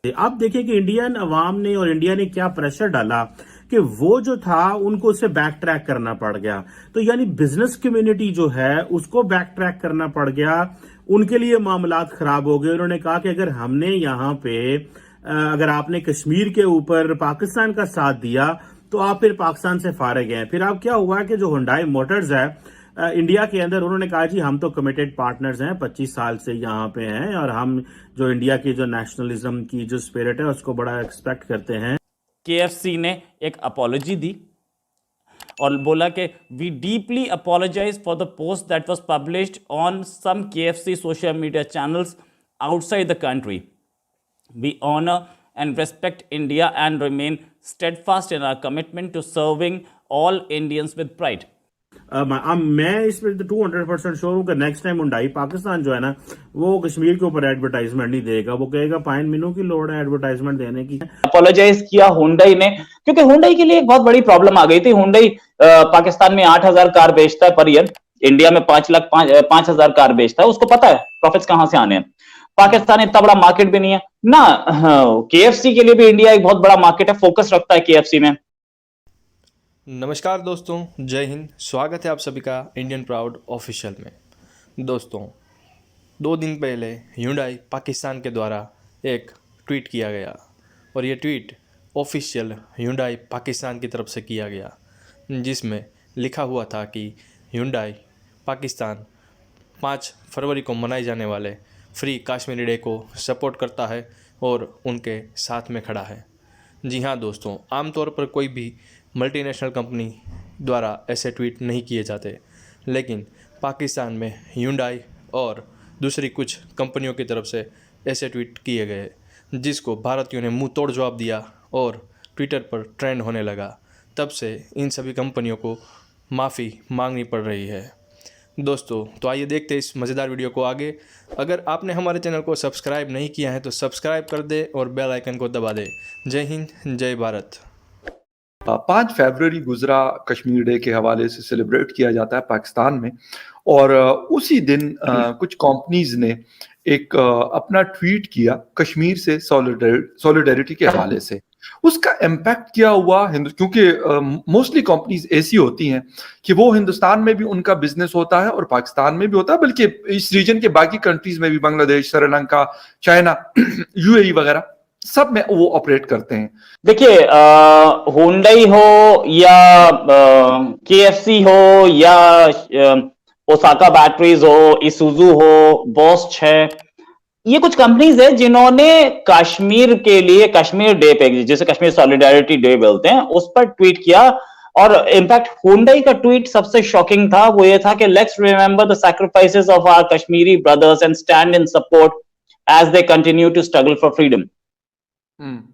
आप देखिए कि इंडियन अवाम ने और इंडिया ने क्या प्रेशर डाला कि वो जो था उनको उसे बैक ट्रैक करना पड़ गया। तो यानी बिजनेस कम्युनिटी जो है उसको बैक ट्रैक करना पड़ गया, उनके लिए मामलात खराब हो गए। उन्होंने कहा कि अगर हमने यहाँ पे अगर आपने कश्मीर के ऊपर पाकिस्तान का साथ दिया तो आप फिर पाकिस्तान से फारिग हैं। फिर अब क्या हुआ कि जो हुंडई मोटर्स है इंडिया के अंदर, उन्होंने कहा जी हम तो कमिटेड पार्टनर्स हैं, 25 साल से यहाँ पे हैं और हम जो इंडिया की जो नेशनलिज्म की जो स्पिरिट है उसको बड़ा एक्सपेक्ट करते हैं। केएफसी ने एक अपॉलॉजी दी और बोला कि we deeply apologise for the post that was published on some KFC social media channels outside the country. We honor and respect India and remain steadfast in our commitment to serving all Indians with pride. मैं इसमें 200% sure हूँ कि next time Hyundai Pakistan जो है ना वो कश्मीर के ऊपर एडवर्टाइजमेंट नहीं देगा। वो कहेगा पाइन मीनू की लोड़ है एडवर्टाइजमेंट देने की। अपोलोजाइज किया हुंडई ने, क्योंकि हुंडई के लिए एक बहुत बड़ी प्रॉब्लम आ गई थी। हुंडई पाकिस्तान में 8,000 कार बेचता है पर ईयर, इंडिया में 5,00,000 कार बेचता है। उसको पता है प्रॉफिट्स कहां से आने हैं। पाकिस्तान इतना बड़ा मार्केट भी नहीं है ना। केएफसी के लिए भी इंडिया एक बहुत बड़ा मार्केट है, फोकस रखता है केएफसी में। नमस्कार दोस्तों, जय हिंद। स्वागत है आप सभी का इंडियन प्राउड ऑफिशियल में। दोस्तों, 2 दिन पहले ह्यूंडई पाकिस्तान के द्वारा एक ट्वीट किया गया और ये ट्वीट ऑफिशियल ह्यूंडई पाकिस्तान की तरफ से किया गया, जिसमें लिखा हुआ था कि ह्यूंडई पाकिस्तान 5 फरवरी को मनाए जाने वाले फ्री कश्मीरी डे को सपोर्ट करता है और उनके साथ में खड़ा है। जी हाँ दोस्तों, आमतौर पर कोई भी मल्टीनेशनल कंपनी द्वारा ऐसे ट्वीट नहीं किए जाते, लेकिन पाकिस्तान में ह्यूंडई और दूसरी कुछ कंपनियों की तरफ से ऐसे ट्वीट किए गए, जिसको भारतीयों ने मुंह तोड़ जवाब दिया और ट्विटर पर ट्रेंड होने लगा। तब से इन सभी कंपनियों को माफ़ी मांगनी पड़ रही है। दोस्तों, तो आइए देखते हैं इस मज़ेदार वीडियो को आगे। अगर आपने हमारे चैनल को सब्सक्राइब नहीं किया है तो सब्सक्राइब कर दे और बेल आइकन को दबा दे। जय हिंद, जय भारत। 5 फरवरी गुजरा कश्मीर डे के हवाले से सेलिब्रेट किया जाता है पाकिस्तान में, और उसी दिन कुछ कंपनीज ने एक अपना ट्वीट किया कश्मीर से सॉलिडेरिटी के हवाले से। उसका इम्पैक्ट क्या हुआ क्योंकि मोस्टली कंपनीज ऐसी होती हैं कि वो हिंदुस्तान में भी उनका बिजनेस होता है और पाकिस्तान में भी होता है, बल्कि इस रीजन के बाकी कंट्रीज में भी, बांग्लादेश, श्रीलंका, चाइना, यूएई वगैरह सब में वो ऑपरेट करते हैं। देखिए, हुंडई हो या केएफसी हो या ओसाका बैटरीज हो, इसुजू हो, बॉस्च है, ये कुछ कंपनीज है जिन्होंने कश्मीर के लिए कश्मीर डे पे, जिसे कश्मीर सॉलिडारिटी डे बोलते हैं, उस पर ट्वीट किया। और इनफैक्ट हुंडई का ट्वीट सबसे शॉकिंग था। वो ये था कि let's remember the sacrifices of our Kashmiri brothers and stand in support as they continue to struggle for freedom.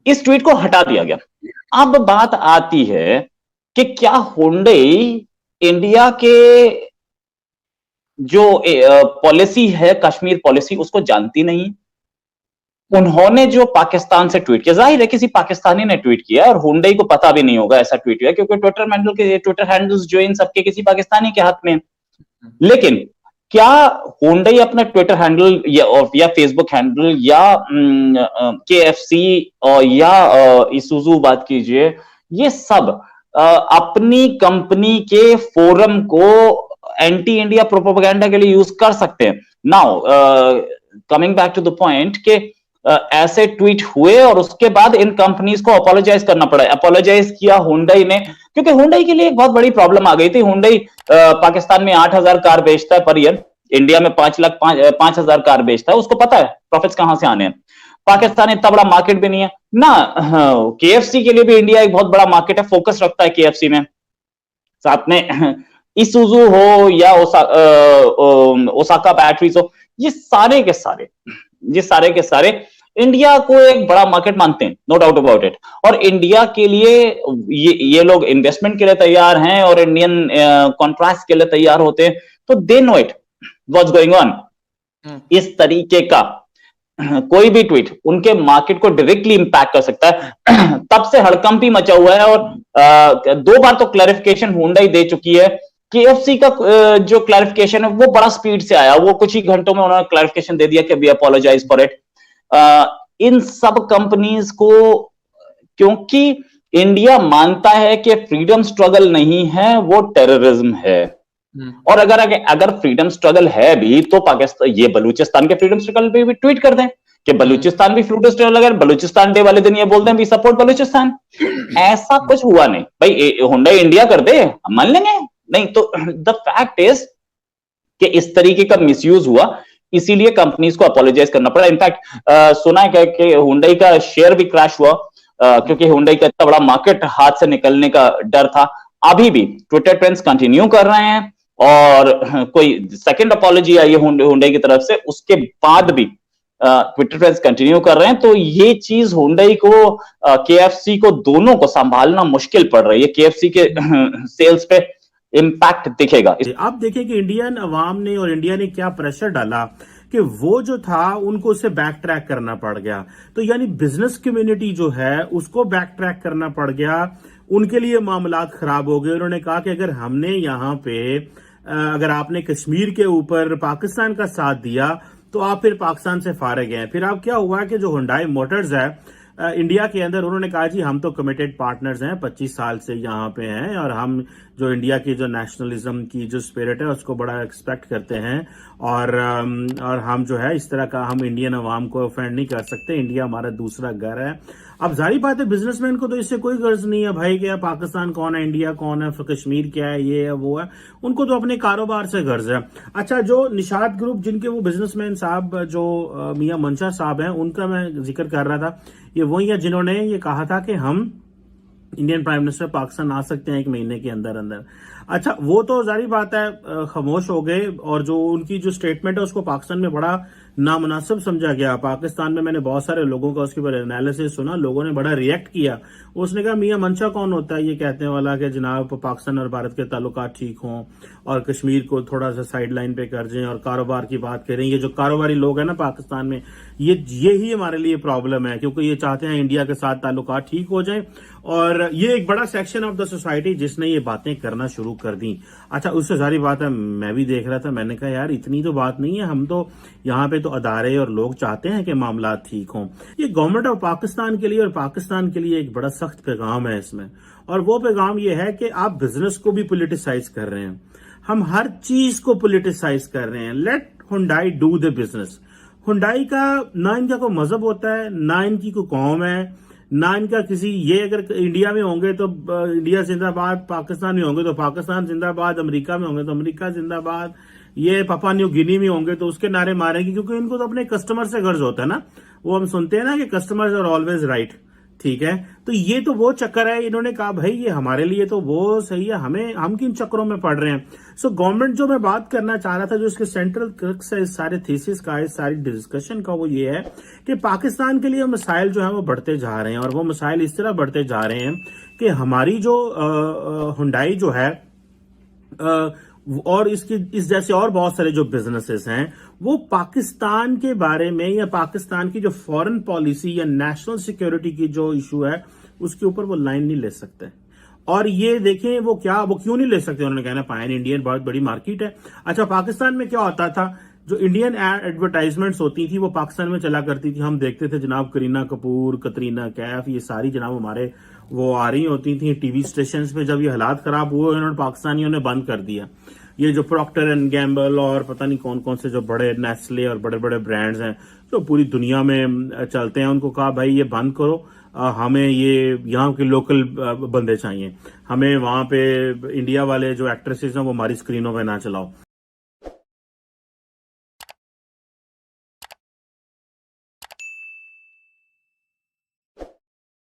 इस ट्वीट को हटा दिया गया। अब बात आती है कि क्या हुंडई इंडिया के जो पॉलिसी है, कश्मीर पॉलिसी, उसको जानती नहीं। उन्होंने जो पाकिस्तान से ट्वीट किया, जाहिर है किसी पाकिस्तानी ने ट्वीट किया और हुंडई को पता भी नहीं होगा ऐसा ट्वीट हुआ, क्योंकि ट्विटर हैंडल्स जो इन सबके किसी पाकिस्तानी के हाथ में। लेकिन क्या हुंडई अपना ट्विटर हैंडल या फेसबुक हैंडल या केएफसी और या इसुजू बात कीजिए, ये सब अपनी कंपनी के फोरम को एंटी इंडिया प्रोपेगेंडा के लिए यूज कर सकते हैं। Now coming back to the point कि ऐसे ट्वीट हुए और उसके बाद इन कंपनीज को अपोलोजाइज करना पड़ा। अपोलोजाइज किया हुंडई ने, क्योंकि हुंडई के लिए एक बहुत बड़ी प्रॉब्लम आ गई थी। हुंडई पाकिस्तान में 8,000 कार बेचता है पर ईयर, इंडिया में 5,00,000 कार बेचता है। उसको पता है प्रॉफिट्स कहां से आने हैं। पाकिस्तान इतना बड़ा मार्केट भी नहीं है ना। केएफसी के लिए भी इंडिया एक बहुत बड़ा मार्केट है, फोकस रखता है केएफसी में। साथ में इसुजू हो या ओसाका बैटरीज हो, ये सारे के सारे इंडिया को एक बड़ा मार्केट मानते हैं, नो डाउट अबाउट इट। और इंडिया के लिए ये लोग इन्वेस्टमेंट के लिए तैयार हैं और इंडियन कॉन्ट्रैक्ट्स के लिए तैयार होते हैं। तो they know it what's going on. इस तरीके का कोई भी ट्वीट उनके मार्केट को डायरेक्टली इंपैक्ट कर सकता है। तब से हड़कंप मचा हुआ है और 2 बार तो क्लैरिफिकेशन हुंडई दे चुकी है। केएफसी का जो क्लैरिफिकेशन है वो बड़ा स्पीड से आया, वो कुछ ही घंटों में उन्होंने क्लैरिफिकेशन दे दिया कि वी अपोलोजाइज फॉर इट। इन सब कंपनीज को, क्योंकि इंडिया मानता है कि फ्रीडम स्ट्रगल नहीं है, वो टेररिज्म है। और अगर फ्रीडम स्ट्रगल है भी तो पाकिस्तान, ये बलूचिस्तान के फ्रीडम स्ट्रगल पे भी ट्वीट कर दें कि बलूचिस्तान भी फ्रीडम स्ट्रगल, अगर बलूचिस्तान डे वाले दिन ये बोल दें वी सपोर्ट बलूचिस्तान। ऐसा कुछ हुआ नहीं भाई, हुंडई इंडिया कर दे हम मान लेंगे, नहीं तो द फैक्ट इज कि इस तरीके का मिसयूज हुआ, इसीलिए कंपनीज को अपोलोजाइज करना पड़ा। इनफैक्ट सुना है कि हुंडई का शेयर भी क्रैश हुआ, क्योंकि हुंडई का इतना बड़ा मार्केट हाथ से निकलने का डर था। अभी भी ट्विटर ट्रेंड्स कंटिन्यू कर रहे हैं और कोई सेकंड अपॉलॉजी आई है हुंडई की तरफ से, उसके बाद भी ट्विटर ट्रेंड्स कंटिन्यू कर रहे हैं। तो ये चीज हुंडई को, केएफसी को, दोनों को संभालना मुश्किल पड़ रही है। केएफसी के सेल्स पे इम्पैक्ट दिखेगा। आप देखें कि इंडियन अवाम ने और इंडिया ने क्या प्रेशर डाला कि वो जो था उनको उसे बैक ट्रैक करना पड़ गया। तो यानी बिजनेस कम्युनिटी जो है उसको बैक ट्रैक करना पड़ गया, उनके लिए मामलात खराब हो गए। उन्होंने कहा कि अगर हमने यहाँ पे अगर आपने कश्मीर के ऊपर पाकिस्तान का साथ दिया तो आप फिर पाकिस्तान से फारिग हैं। फिर अब क्या हुआ कि जो हुंडई मोटर्स है इंडिया के अंदर, उन्होंने कहा जी हम तो कमिटेड पार्टनर्स हैं, 25 साल से यहाँ पे हैं और हम जो इंडिया की जो नेशनलिज्म की जो स्पिरिट है उसको बड़ा एक्सपेक्ट करते हैं और हम जो है इस तरह का हम इंडियन अवाम को ऑफेंड नहीं कर सकते, इंडिया हमारा दूसरा घर है। अब जाहिर बात है बिजनेसमैन को तो इससे कोई गर्ज नहीं है भाई कि पाकिस्तान कौन है, इंडिया कौन है, कश्मीर क्या है, ये है वो है, उनको तो अपने कारोबार से गर्ज है। अच्छा, जो निशात ग्रुप जिनके वो बिजनेसमैन साहब जो मियां मंशा साहब हैं, उनका मैं जिक्र कर रहा था, ये वही है जिन्होंने ये कहा था कि हम इंडियन प्राइम मिनिस्टर पाकिस्तान आ सकते हैं 1 महीने के अंदर अंदर। अच्छा, वो तो जाहिर बात है खामोश हो गए और जो उनकी जो स्टेटमेंट है उसको पाकिस्तान में बड़ा नामुनासिब समझा गया। पाकिस्तान में मैंने बहुत सारे लोगों का उसके ऊपर एनालिसिस सुना, लोगों ने बड़ा रिएक्ट किया। उसने कहा मियां मंशा कौन होता है ये कहने वाला कि जनाब पाकिस्तान और भारत के ताल्लुकात ठीक हों और कश्मीर को थोड़ा सा साइड लाइन पे कर दें और कारोबार की बात करें। ये जो कारोबारी लोग हैं ना पाकिस्तान में, ये ही हमारे लिए प्रॉब्लम है, क्योंकि ये चाहते हैं इंडिया के साथ ताल्लुकात ठीक हो जाए और ये एक बड़ा सेक्शन ऑफ द सोसाइटी जिसने ये बातें करना शुरू कर दी। अच्छा, उससे सारी बात है, मैं भी देख रहा था, मैंने कहा यार इतनी तो बात नहीं है, हम तो यहाँ पे तो अदारे और लोग चाहते हैं कि मामला ठीक हों। ये गवर्नमेंट ऑफ पाकिस्तान के लिए और पाकिस्तान के लिए एक बड़ा सख्त पैगाम है इसमें, और वो पैगाम ये है कि आप बिजनेस को भी पॉलिटिसाइज कर रहे हैं, हम हर चीज को पॉलिटिसाइज कर रहे हैं। Let Hyundai do the business. Hyundai का ना इनका कोई मजहब होता है, ना इनकी कोई कौम है, ना इनका किसी, ये अगर इंडिया में होंगे तो इंडिया जिंदाबाद, पाकिस्तान में होंगे तो पाकिस्तान जिंदाबाद, अमेरिका में होंगे तो अमेरिका जिंदाबाद, ये पापा न्यू गिनी में होंगे तो उसके नारे मारेंगे, क्योंकि इनको तो अपने कस्टमर से गर्ज होता है ना। वो हम सुनते हैं ना कि कस्टमर्स आर ऑलवेज राइट, ठीक है। तो ये तो वो चक्कर है, इन्होंने कहा भाई ये हमारे लिए तो वो सही है, हम किन चक्करों में पड़ रहे हैं। सो गवर्नमेंट, जो मैं बात करना चाह रहा था, जो इसके सेंट्रल क्रक्स है इस सारे थीसिस का, इस सारी डिस्कशन का, वो ये है कि पाकिस्तान के लिए मसाइल जो है वो बढ़ते जा रहे हैं और वो मसाइल इस तरह बढ़ते जा रहे हैं कि हमारी जो हुंडई जो है और इस जैसे और बहुत सारे जो बिजनेसेस हैं, वो पाकिस्तान के बारे में या पाकिस्तान की जो फॉरेन पॉलिसी या नेशनल सिक्योरिटी की जो इशू है उसके ऊपर वो लाइन नहीं ले सकते। और ये देखें वो क्यों नहीं ले सकते, उन्होंने कहना पैन इंडियन बहुत बड़ी मार्केट है। अच्छा, पाकिस्तान में क्या होता था, जो इंडियन एडवर्टाइजमेंट्स होती थी वो पाकिस्तान में चला करती थी, हम देखते थे जनाब करीना कपूर, कतरीना कैफ, ये सारी जनाब हमारे वो आ रही होती थी टीवी स्टेशन पे। जब ये हालात खराब हुए उन्होंने पाकिस्तानियों ने बंद कर दिया। ये जो प्रॉक्टर एंड गैम्बल और पता नहीं कौन कौन से जो बड़े नेस्ले और बड़े बड़े ब्रांड्स हैं जो पूरी दुनिया में चलते हैं, उनको कहा भाई ये बंद करो, हमें ये यहाँ के लोकल बंदे चाहिए, हमें वहां पे इंडिया वाले जो एक्ट्रेसेस हैं वो हमारी स्क्रीनों पे ना चलाओ।